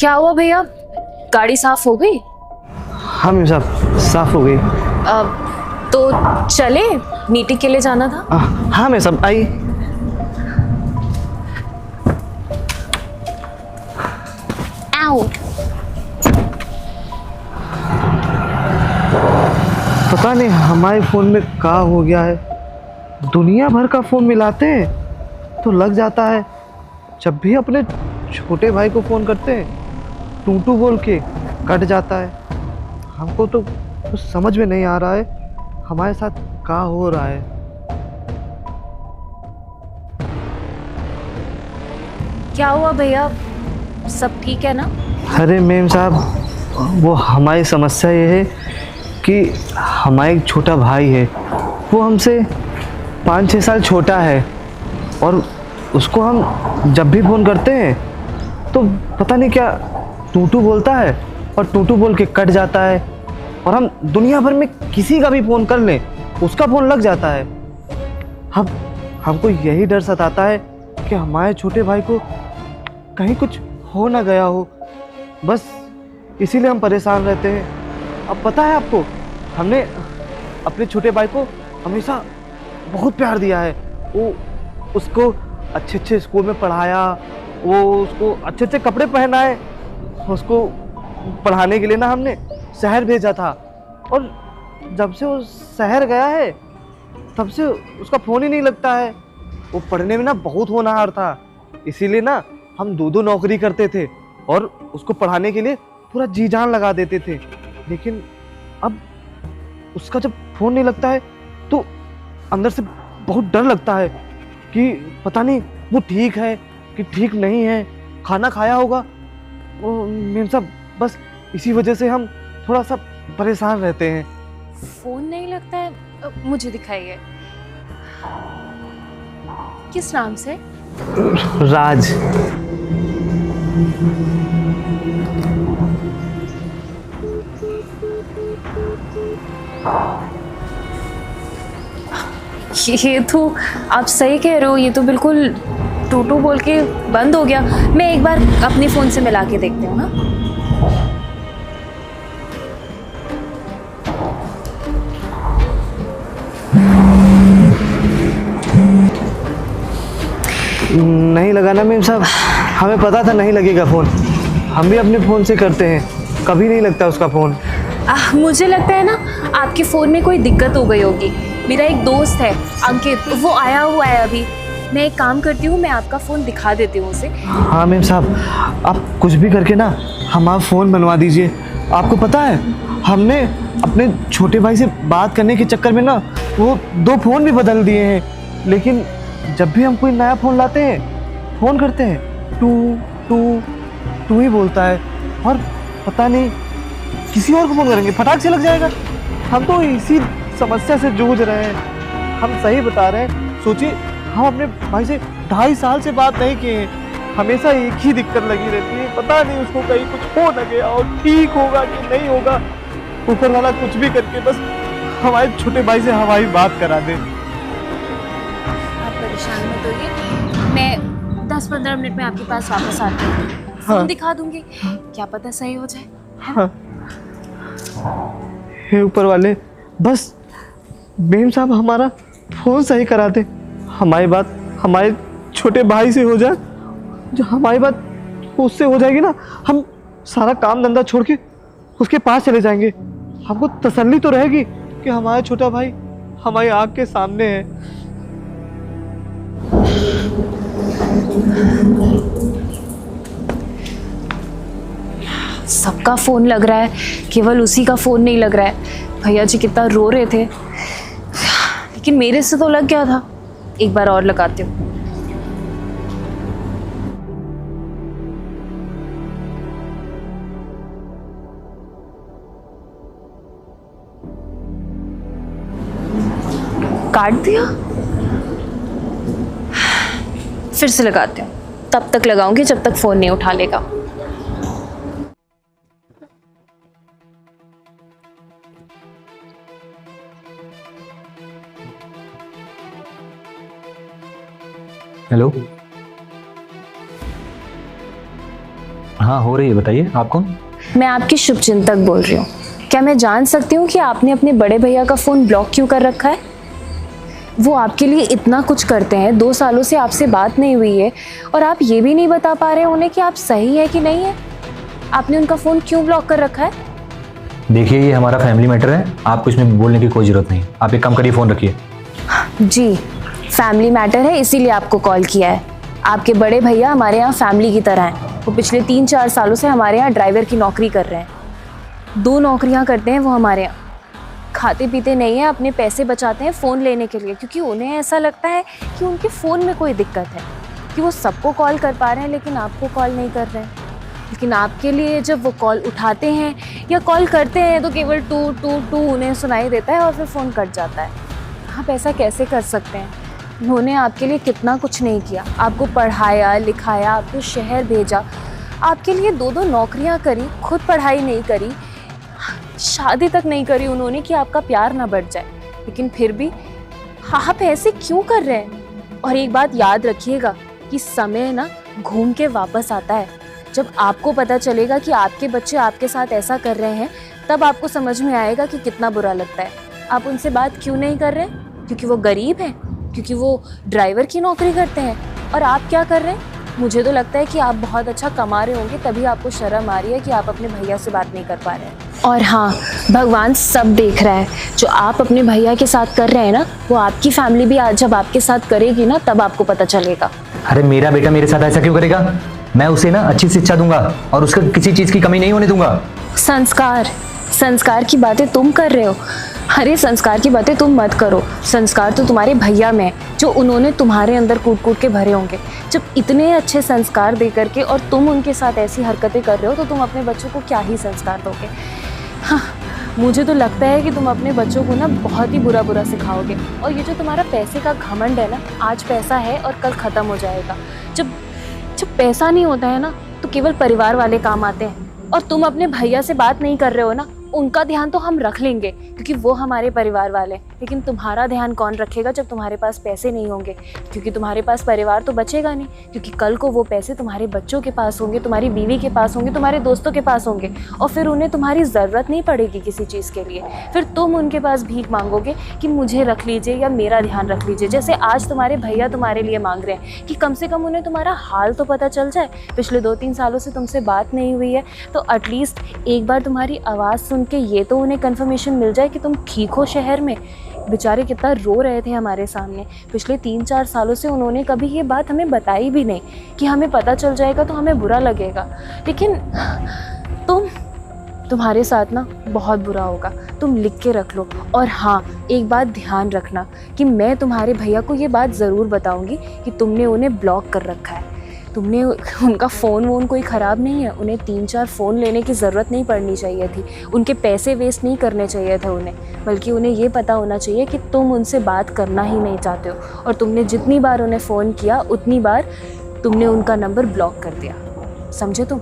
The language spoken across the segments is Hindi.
क्या हुआ भैया, गाड़ी साफ हो गई? हाँ मैम साहब, साफ हो गई। तो चले, मीटिंग के लिए जाना था। हाँ मैम साहब, आइए। आओ। पता नहीं हमारे फ़ोन में क्या हो गया है, दुनिया भर का फ़ोन मिलाते हैं तो लग जाता है। जब भी अपने छोटे भाई को फ़ोन करते हैं टूटू बोल के कट जाता है। हमको तो कुछ समझ में नहीं आ रहा है हमारे साथ क्या हो रहा है। क्या हुआ भैया, सब ठीक है ना? अरे मेम साहब, वो हमारी समस्या ये है कि हमारा एक छोटा भाई है, वो हमसे 5-6 साल छोटा है और उसको हम जब भी फ़ोन करते हैं तो पता नहीं क्या टूटू बोलता है और टूटू बोल के कट जाता है। और हम दुनिया भर में किसी का भी फ़ोन कर लें उसका फ़ोन लग जाता है। हम हमको यही डर सताता है कि हमारे छोटे भाई को कहीं कुछ हो ना गया हो, बस इसीलिए हम परेशान रहते हैं। अब पता है आपको, हमने अपने छोटे भाई को हमेशा बहुत प्यार दिया है। वो उसको अच्छे अच्छे स्कूल में पढ़ाया, वो उसको अच्छे अच्छे कपड़े पहनाए, उसको पढ़ाने के लिए ना हमने शहर भेजा था। और जब से वो शहर गया है तब से उसका फ़ोन ही नहीं लगता है। वो पढ़ने में ना बहुत होनहार था, इसीलिए ना हम दो नौकरी करते थे और उसको पढ़ाने के लिए पूरा जी जान लगा देते थे। लेकिन अब उसका जब फ़ोन नहीं लगता है तो अंदर से बहुत डर लगता है कि पता नहीं वो ठीक है कि ठीक नहीं है, खाना खाया होगा। मेम साहब, बस इसी वजह से हम थोड़ा सा परेशान रहते हैं। फोन नहीं लगता है, मुझे दिखाइए। किस नाम से? राज। ये तो आप सही कह रहे हो, ये तो बिल्कुल टूटू बोल के बंद हो गया। मैं एक बार अपने फ़ोन से मिला के देखती हूँ ना। नहीं लगा ना मेम साहब, हमें पता था नहीं लगेगा फ़ोन। हम भी अपने फ़ोन से करते हैं, कभी नहीं लगता उसका फ़ोन। मुझे लगता है ना आपके फ़ोन में कोई दिक्कत हो गई होगी। मेरा एक दोस्त है अंकित, वो आया हुआ है अभी। मैं एक काम करती हूँ, मैं आपका फ़ोन दिखा देती हूँ उसे। हाँ मेम साहब, आप कुछ भी करके ना हमारा फ़ोन बनवा दीजिए। आपको पता है, हमने अपने छोटे भाई से बात करने के चक्कर में ना वो 2 फ़ोन भी बदल दिए हैं। लेकिन जब भी हम कोई नया फ़ोन लाते हैं, फ़ोन करते हैं, टू टू टू ही बोलता है। और पता नहीं किसी और को फ़ोन करेंगे फटाक से लग जाएगा। हम तो इसी समस्या से जूझ रहे हैं। हम सही बता रहे हैं। सोचिए, हम अपने भाई से 2.5 साल से बात नहीं किए हैं, हमेशा एक ही दिक्कत लगी रहती है। पता नहीं उसको कहीं कुछ हो न गया और ठीक होगा कि नहीं होगा। ऊपर वाला कुछ भी करके बस हमारे छोटे भाई से हमारी बात करा दे। आप परेशान मत होइए, मैं 10-15 मिनट में आपके पास वापस आती हूँ। फ़ोन हाँ। दिखा दूँगी, क्या पता सही हो जाए। हाँ। हे ऊपर वाले, बस मेम साहब हमारा फ़ोन सही करा दे। हमारी बात हमारे छोटे भाई से हो जाए। जो हमारी बात उससे हो जाएगी ना, हम सारा काम धंधा छोड़ के उसके पास चले जाएंगे। हमको तसल्ली तो रहेगी कि हमारा छोटा भाई हमारी आँख के सामने है। सबका फ़ोन लग रहा है, केवल उसी का फ़ोन नहीं लग रहा है। भैया जी कितना रो रहे थे, लेकिन मेरे से तो लग गया था। एक बार और लगाती हूँ। काट दिया, फिर से लगाती हूँ। तब तक लगाऊंगी जब तक फ़ोन नहीं उठा लेगा। हेलो। हाँ हो रही है, बताइए आप कौन? मैं आपकी शुभचिंतक बोल रही हूँ। क्या मैं जान सकती हूँ कि आपने अपने बड़े भैया का फ़ोन ब्लॉक क्यों कर रखा है? वो आपके लिए इतना कुछ करते हैं, 2 सालों से आपसे बात नहीं हुई है और आप ये भी नहीं बता पा रहे उन्हें कि आप सही है कि नहीं है। आपने उनका फ़ोन क्यों ब्लॉक कर रखा है? देखिए ये हमारा फैमिली मैटर है, आपको इसमें बोलने की कोई ज़रूरत नहीं। आप एक काम करिए, फ़ोन रखिए। जी, फैमिली मैटर है इसीलिए आपको कॉल किया है। आपके बड़े भैया हमारे यहाँ फैमिली की तरह हैं। वो पिछले 3-4 सालों से हमारे यहाँ ड्राइवर की नौकरी कर रहे हैं। 2 नौकरियाँ करते हैं वो हमारे यहाँ। खाते पीते नहीं है, अपने पैसे बचाते हैं फ़ोन लेने के लिए, क्योंकि उन्हें ऐसा लगता है कि उनके फ़ोन में कोई दिक्कत है, कि वो सबको कॉल कर पा रहे हैं लेकिन आपको कॉल नहीं कर रहे हैं। लेकिन आपके लिए जब वो कॉल उठाते हैं या कॉल करते हैं तो केवल टू टू टू उन्हें सुनाई देता है और फिर फ़ोन कट जाता है। आप ऐसा कैसे कर सकते हैं? उन्होंने आपके लिए कितना कुछ नहीं किया, आपको पढ़ाया लिखाया, आपको शहर भेजा, आपके लिए 2-2 नौकरियां करी, खुद पढ़ाई नहीं करी, शादी तक नहीं करी उन्होंने कि आपका प्यार ना बढ़ जाए। लेकिन फिर भी आप ऐसे क्यों कर रहे हैं? और एक बात याद रखिएगा कि समय ना घूम के वापस आता है। जब आपको पता चलेगा कि आपके बच्चे आपके साथ ऐसा कर रहे हैं, तब आपको समझ में आएगा कि कितना बुरा लगता है। आप उनसे बात क्यों नहीं कर रहे? क्योंकि वो गरीब हैं, क्योंकि वो ड्राइवर की नौकरी करते हैं। और आप क्या कर रहे हैं? मुझे तो लगता है कि आप बहुत अच्छा कमा रहे होंगे, तभी आपको शर्म आ रही है कि आप अपने भैया से बात नहीं कर पा रहे हैं। और हाँ, भगवान सब देख रहा है। जो आप अपने भैया के साथ कर रहे हैं ना, वो आपकी फैमिली भी आज जब आपके साथ करेगी ना, तब आपको पता चलेगा। अरे मेरा बेटा मेरे साथ ऐसा क्यों करेगा? मैं उसे ना अच्छी शिक्षा दूंगा और उसका किसी चीज़ की कमी नहीं होने दूंगा। संस्कार की बातें तुम कर रहे हो। अरे संस्कार की बातें तुम मत करो। संस्कार तो तुम्हारे भैया में है, जो उन्होंने तुम्हारे अंदर कूट कूट के भरे होंगे। जब इतने अच्छे संस्कार दे करके और तुम उनके साथ ऐसी हरकतें कर रहे हो, तो तुम अपने बच्चों को क्या ही संस्कार दोगे? हाँ, मुझे तो लगता है कि तुम अपने बच्चों को ना बहुत ही बुरा सिखाओगे। और ये जो तुम्हारा पैसे का घमंड है ना, आज पैसा है और कल ख़त्म हो जाएगा। जब पैसा नहीं होता है ना, तो केवल परिवार वाले काम आते हैं। और तुम अपने भैया से बात नहीं कर रहे हो ना, उनका ध्यान तो हम रख लेंगे क्योंकि वो हमारे परिवार वाले, लेकिन तुम्हारा ध्यान कौन रखेगा जब तुम्हारे पास पैसे नहीं होंगे? क्योंकि तुम्हारे पास परिवार तो बचेगा नहीं, क्योंकि कल को वो पैसे तुम्हारे बच्चों के पास होंगे, तुम्हारी बीवी के पास होंगे, तुम्हारे दोस्तों के पास होंगे, और फिर उन्हें तुम्हारी ज़रूरत नहीं पड़ेगी किसी चीज़ के लिए। फिर तुम उनके पास भीख मांगोगे कि मुझे रख लीजिए या मेरा ध्यान रख लीजिए। जैसे आज तुम्हारे भैया तुम्हारे लिए मांग रहे हैं कि कम से कम उन्हें तुम्हारा हाल तो पता चल जाए। पिछले 2-3 सालों से तुमसे बात नहीं हुई है, तो एटलीस्ट एक बार तुम्हारी आवाज़ सुन के ये तो उन्हें कन्फर्मेशन मिल जाए कि तुम ठीक हो शहर में। बेचारे कितना रो रहे थे हमारे सामने। पिछले 3-4 सालों से उन्होंने कभी ये बात हमें बताई भी नहीं कि हमें पता चल जाएगा तो हमें बुरा लगेगा। लेकिन तुम्हारे साथ ना बहुत बुरा होगा, तुम लिख के रख लो। और हाँ, एक बात ध्यान रखना कि मैं तुम्हारे भैया को ये बात ज़रूर बताऊंगी कि तुमने उन्हें ब्लॉक कर रखा है। तुमने उनका फ़ोन वोन कोई ख़राब नहीं है, उन्हें 3-4 फ़ोन लेने की ज़रूरत नहीं पड़नी चाहिए थी, उनके पैसे वेस्ट नहीं करने चाहिए थे उन्हें, बल्कि उन्हें ये पता होना चाहिए कि तुम उनसे बात करना ही नहीं चाहते हो। और तुमने जितनी बार उन्हें फ़ोन किया उतनी बार तुमने उनका नंबर ब्लॉक कर दिया। समझे तुम?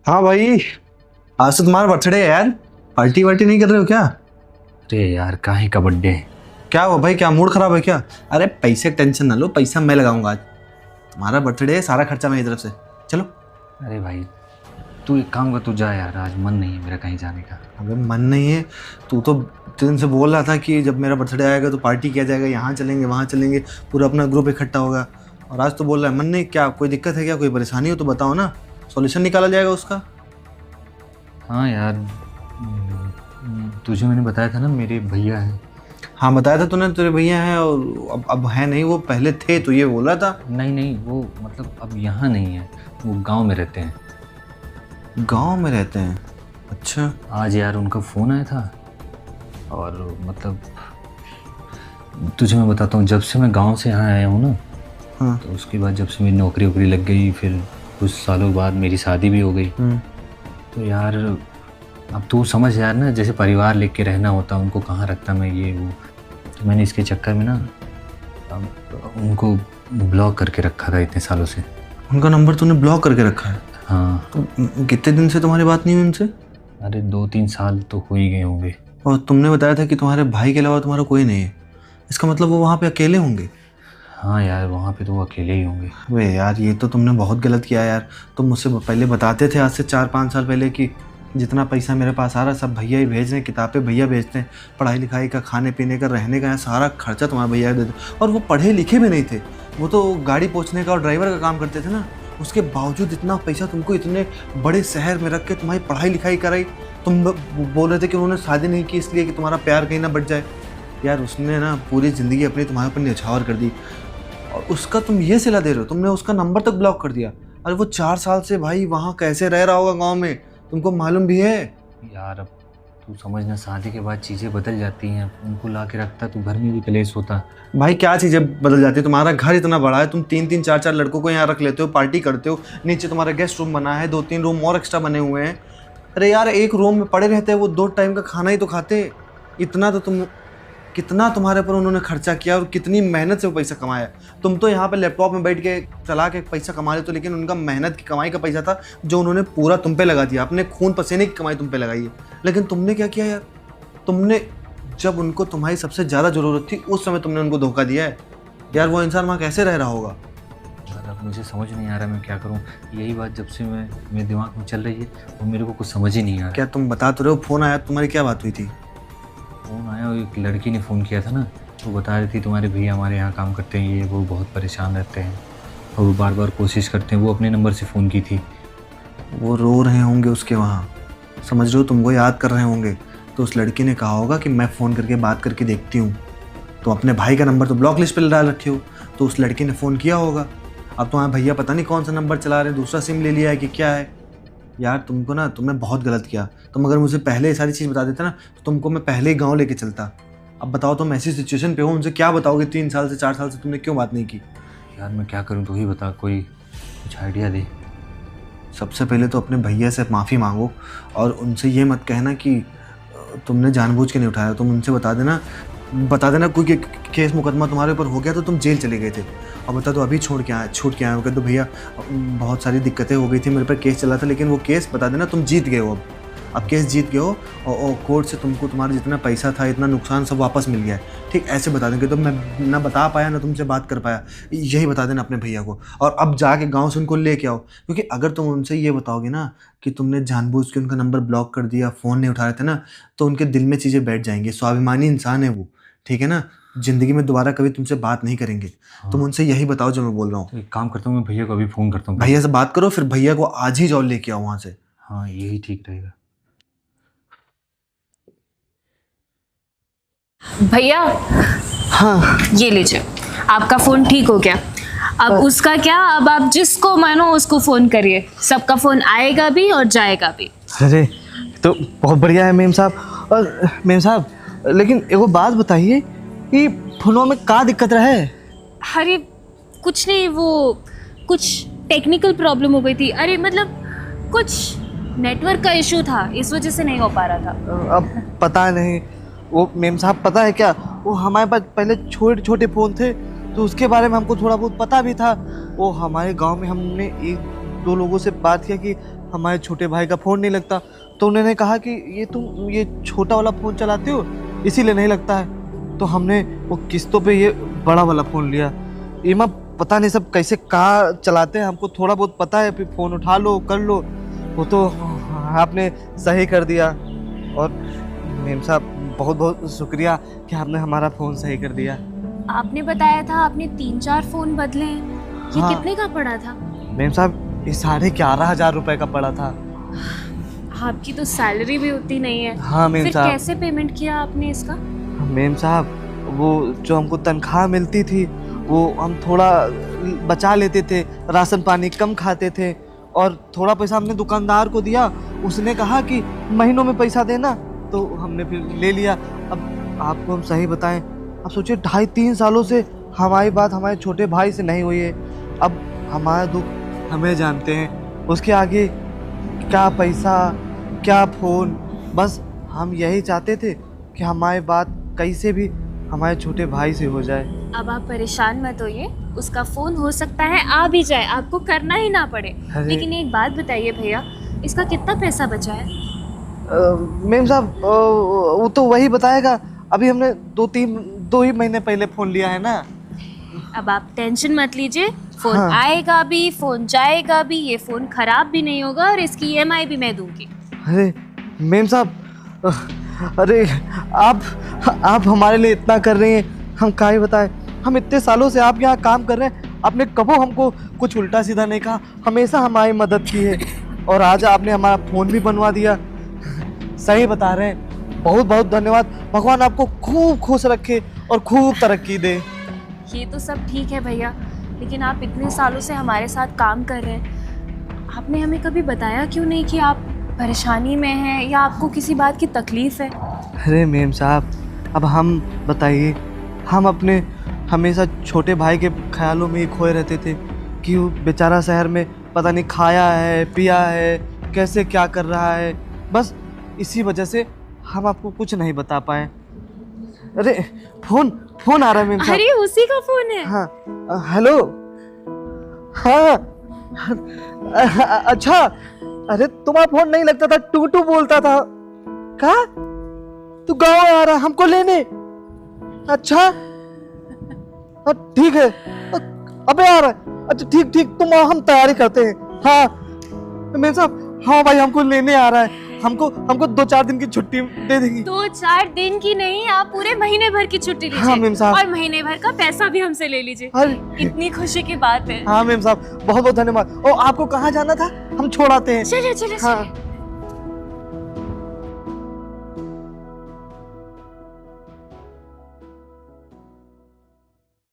हाँ भाई, आज तो तुम्हारा बर्थडे है यार, पार्टी वार्टी नहीं कर रहे हो क्या? अरे यार काहे का बर्थडे है? क्या हुआ भाई, क्या मूड खराब है क्या? अरे पैसे टेंशन ना लो, पैसा मैं लगाऊंगा आज। तुम्हारा बर्थडे है, सारा खर्चा मेरी तरफ से। चलो। अरे भाई तू एक काम कर, तू जा यार, आज मन नहीं है मेरा कहीं जाने का। अबे मन नहीं है? तू तो इतने दिन से बोल रहा था कि जब मेरा बर्थडे आएगा तो पार्टी किया जाएगा, यहाँ चलेंगे वहाँ चलेंगे, पूरा अपना ग्रुप इकट्ठा होगा, और आज तो बोल रहा है मन नहीं। क्या कोई दिक्कत है क्या, कोई परेशानी हो तो बताओ ना, सॉल्यूशन निकाला जाएगा उसका। हाँ यार, तुझे मैंने बताया था ना मेरे भैया हैं। हाँ बताया था तूने, तेरे भैया हैं, और अब है नहीं, वो पहले थे तो ये बोला था। नहीं वो मतलब अब यहाँ नहीं है, वो गांव में रहते हैं। गांव में रहते हैं? अच्छा। आज यार उनका फ़ोन आया था, और मतलब तुझे मैं बताता हूँ, जब से मैं गांव से यहाँ आया हूँ ना, हाँ। तो उसके बाद जब से मेरी नौकरी वोकरी लग गई, फिर कुछ सालों बाद मेरी शादी भी हो गई। तो यार अब तू समझ यार ना, जैसे परिवार लेके रहना होता, उनको कहाँ रखता मैं, ये वो। तो मैंने इसके चक्कर में ना अब उनको ब्लॉक करके रखा था इतने सालों से। उनका नंबर तूने ब्लॉक करके रखा है? हाँ। तो कितने दिन से तुम्हारी बात नहीं हुई उनसे? अरे 2-3 साल तो हो ही गए होंगे। और तुमने बताया था कि तुम्हारे भाई के अलावा तुम्हारा कोई नहीं है, इसका मतलब वो वहाँ पे अकेले होंगे। हाँ यार, वहाँ पे तो वो अकेले ही होंगे। वे यार, ये तो तुमने बहुत गलत किया यार। तुम मुझसे पहले बताते थे आज से 4-5 साल पहले कि जितना पैसा मेरे पास आ रहा है सब भैया ही भेज रहे हैं, किताबें भैया भेजते हैं, पढ़ाई लिखाई का, खाने पीने का, रहने का, सारा खर्चा तुम्हारे भैया देते। और वो पढ़े लिखे भी नहीं थे, वो तो गाड़ी पोंछने का और ड्राइवर का काम करते थे ना। उसके बावजूद इतना पैसा तुमको इतने बड़े शहर में रख के तुम्हारी पढ़ाई लिखाई कराई। तुम बोल रहे थे कि उन्होंने शादी नहीं की इसलिए कि तुम्हारा प्यार कहीं ना बढ़ जाए। यार उसने ना पूरी ज़िंदगी अपनी तुम्हारे ऊपर न्यौछावर कर दी और उसका तुम ये सिला दे रहे हो। तुमने उसका नंबर तक ब्लॉक कर दिया। अरे वो 4 साल से भाई वहाँ कैसे रह रहा होगा गाँव में, तुमको मालूम भी है। यार अब तू समझना, शादी के बाद चीज़ें बदल जाती हैं। उनको ला के रखता तो घर में भी कलेश होता। भाई क्या चीज़ें बदल जाती है? तुम्हारा घर इतना बड़ा है, तुम 3-3 4-4 लड़कों को यहाँ रख लेते हो, पार्टी करते हो, नीचे तुम्हारा गेस्ट रूम बना है, 2-3 रूम और एक्स्ट्रा बने हुए हैं। अरे यार एक रूम में पड़े रहते हैं, वो 2 टाइम का खाना ही तो खाते। इतना तो तुम, कितना तुम्हारे पर उन्होंने खर्चा किया और कितनी मेहनत से वो पैसा कमाया। तुम तो यहाँ पे लैपटॉप में बैठ के चला के पैसा कमा लेते हो, लेकिन उनका मेहनत की कमाई का पैसा था जो उन्होंने पूरा तुम पे लगा दिया। अपने खून पसीने की कमाई तुम पे लगाई है। लेकिन तुमने क्या किया यार? तुमने जब उनको तुम्हारी सबसे ज़्यादा ज़रूरत थी उस समय तुमने उनको धोखा दिया है। यार वो इंसान वहाँ कैसे रह रहा होगा? यार अब मुझे समझ नहीं आ रहा मैं क्या करूँ। यही बात जब से मेरे दिमाग में चल रही है वो मेरे को कुछ समझ ही नहीं आ रहा। क्या तुम बता तो रहे हो? फ़ोन आया, तुम्हारी क्या बात हुई थी? फ़ोन आया, एक लड़की ने फ़ोन किया था ना, वो बता रही थी तुम्हारे भैया हमारे यहाँ काम करते हैं, ये वो बहुत परेशान रहते हैं और वो बार बार कोशिश करते हैं। वो अपने नंबर से फ़ोन की थी। वो रो रहे होंगे उसके वहाँ, समझ रहे हो, तुमको याद कर रहे होंगे। तो उस लड़की ने कहा होगा कि मैं फ़ोन करके बात करके देखती हूँ। तो अपने भाई का नंबर तो ब्लॉक लिस्ट पे डाल रखे हो, तो उस लड़की ने फ़ोन किया होगा। अब तुम्हारे भैया पता नहीं कौन सा नंबर चला रहे हैं, दूसरा सिम ले लिया है कि क्या है। यार तुमको ना, तुमने बहुत गलत किया। तुम अगर मुझे पहले ये सारी चीज़ बता देते ना तो तुमको मैं पहले ही गाँव लेके चलता। अब बताओ तुम ऐसी सिचुएशन पे हो, उनसे क्या बताओगे? 3 साल से 4 साल से तुमने क्यों बात नहीं की? यार मैं क्या करूँ, तू ही बता, कोई कुछ आइडिया दे। सबसे पहले तो अपने भैया से माफ़ी मांगो और उनसे ये मत कहना कि तुमने जानबूझ के नहीं उठाया। तुम उनसे बता देना कोई केस मुकदमा तुम्हारे ऊपर हो गया तो तुम जेल चले गए थे और बता दो अभी छूट के आए हो। कह दो भैया बहुत सारी दिक्कतें हो गई थी, मेरे पर केस चला था, लेकिन वो केस बता देना तुम जीत गए हो। अब केस जीत गए हो और कोर्ट से तुमको तुम्हारा जितना पैसा था, इतना नुकसान सब वापस मिल गया है। ठीक ऐसे बता देंगे। तो मैं ना बता पाया ना तुमसे बात कर पाया, यही बता देना अपने भैया को। और अब जाके गाँव से उनको लेके आओ, क्योंकि अगर तुम उनसे ये बताओगे ना कि तुमने जानबूझ के उनका नंबर ब्लॉक कर दिया, फ़ोन नहीं उठा रहे थे ना, तो उनके दिल में चीज़ें बैठ जाएंगी। स्वाभिमानी इंसान है वो, ठीक है ना, ज़िंदगी में दोबारा कभी तुमसे बात नहीं करेंगे। तुम उनसे यही बताओ जो मैं बोल रहा हूँ। तो एक काम करता हूँ, मैं भैया को अभी फ़ोन करता हूँ। भैया से बात करो, फिर भैया को आज ही जाओ लेके आओ वहाँ से। हाँ यही ठीक रहेगा। भैया हाँ ये लीजिए, आपका फ़ोन ठीक हो गया। अब उसका क्या, अब आप जिसको मानो उसको फ़ोन करिए, सबका फ़ोन आएगा भी और जाएगा भी। अरे तो बहुत बढ़िया है मेम साहब। और मेम साहब लेकिन एगो बात बताइए कि फोनों में का दिक्कत रहे? अरे कुछ नहीं, वो कुछ टेक्निकल प्रॉब्लम हो गई थी। अरे मतलब कुछ नेटवर्क का इशू था, इस वजह से नहीं हो पा रहा था। अब पता नहीं, वो मेम साहब पता है क्या, वो हमारे पास पहले छोटे छोटे फ़ोन थे तो उसके बारे में हमको थोड़ा बहुत पता भी था। वो हमारे गांव में हमने 1-2 लोगों से बात किया कि हमारे छोटे भाई का फ़ोन नहीं लगता, तो उन्होंने कहा कि ये तुम ये छोटा वाला फ़ोन चलाते हो इसीलिए नहीं लगता है। तो हमने वो किस्तों पे ये बड़ा वाला फ़ोन लिया। ये मैं पता नहीं सब कैसे कहाँ चलाते हैं, हमको थोड़ा बहुत पता है, फिर फ़ोन उठा लो कर लो। वो तो आपने सही कर दिया। और मेम साहब बहुत बहुत शुक्रिया कि आपने हमारा फ़ोन सही कर दिया। आपने बताया था आपने 3-4 फ़ोन बदले हैं, ये हाँ। कितने का पड़ा था? मेम साहब ये 11,500 रुपये का पड़ा था। आपकी तो सैलरी भी उतनी नहीं है। हाँ मेम फिर साहब। कैसे पेमेंट किया आपने इसका? मेम साहब वो जो हमको तनख्वाह मिलती थी वो हम थोड़ा बचा लेते थे, राशन पानी कम खाते थे और थोड़ा पैसा हमने दुकानदार को दिया, उसने कहा कि महीनों में पैसा देना, तो हमने फिर ले लिया। अब आपको हम सही बताएं, अब सोचिए 2.5-3 सालों से हमारी बात हमारे छोटे भाई से नहीं हुई है। अब हमारा दुख हमें जानते हैं, उसके आगे क्या पैसा क्या फ़ोन, बस हम यही चाहते थे कि हमारी बात कैसे भी हमारे छोटे भाई से हो जाए। अब आप परेशान मत होइए, उसका फ़ोन हो सकता है आ भी जाए, आपको करना ही ना पड़े। अरे। लेकिन एक बात बताइए भैया, इसका कितना पैसा बचा है? मेम साहब वो तो वही बताएगा। अभी हमने 2 ही महीने पहले फ़ोन लिया है ना। अब आप टेंशन मत लीजिए, फ़ोन हाँ। आएगा भी, फ़ोन जाएगा भी, ये फ़ोन ख़राब भी नहीं होगा और इसकी EMI भी मैं दूंगी। अरे मेम साहब, अरे आप हमारे लिए इतना कर रही हैं, हम क्या ही बताएं। हम इतने सालों से आप यहाँ काम कर रहे हैं, आपने कबो हमको कुछ उल्टा सीधा नहीं कहा, हमेशा हमारी मदद की है। और आज आपने हमारा फ़ोन भी बनवा दिया। सही बता रहे हैं, बहुत बहुत धन्यवाद। भगवान आपको खूब खुश रखे और खूब तरक्की दे। ये तो सब ठीक है भैया, लेकिन आप इतने सालों से हमारे साथ काम कर रहे हैं, आपने हमें कभी बताया क्यों नहीं कि आप परेशानी में हैं या आपको किसी बात की तकलीफ़ है? अरे मेम साहब, अब हम बताइए, हम अपने हमेशा छोटे भाई के ख्यालों में ही खोए रहते थे कि वो बेचारा शहर में पता नहीं खाया है पिया है, कैसे क्या कर रहा है। बस इसी वजह से हम आपको कुछ नहीं बता पाए। अरे फोन आ रहा है मेम साहब। अरे उसी का फ़ोन है। हाँ हेलो। हाँ अच्छा, अरे तुम्हारा फोन नहीं लगता था, टू बोलता था। कहा तू गाँव आ रहा हमको लेने? अच्छा ठीक है, अबे आ रहा है। अच्छा ठीक तुम आओ, हम तैयारी करते हैं। हाँ मेम साहब, हाँ भाई हमको लेने आ रहा है। हमको 2-4 दिन की छुट्टी दे देंगी? 2-4 दिन की नहीं, आप पूरे महीने भर की छुट्टी लीजिए। हाँ मेम साहब। और महीने भर का पैसा भी हमसे ले लीजिए। अरे इतनी खुशी की बात है। हाँ मेम साहब, बहुत बहुत धन्यवाद। और आपको कहाँ जाना था, हम छोड़ आते हैं। चलिए हाँ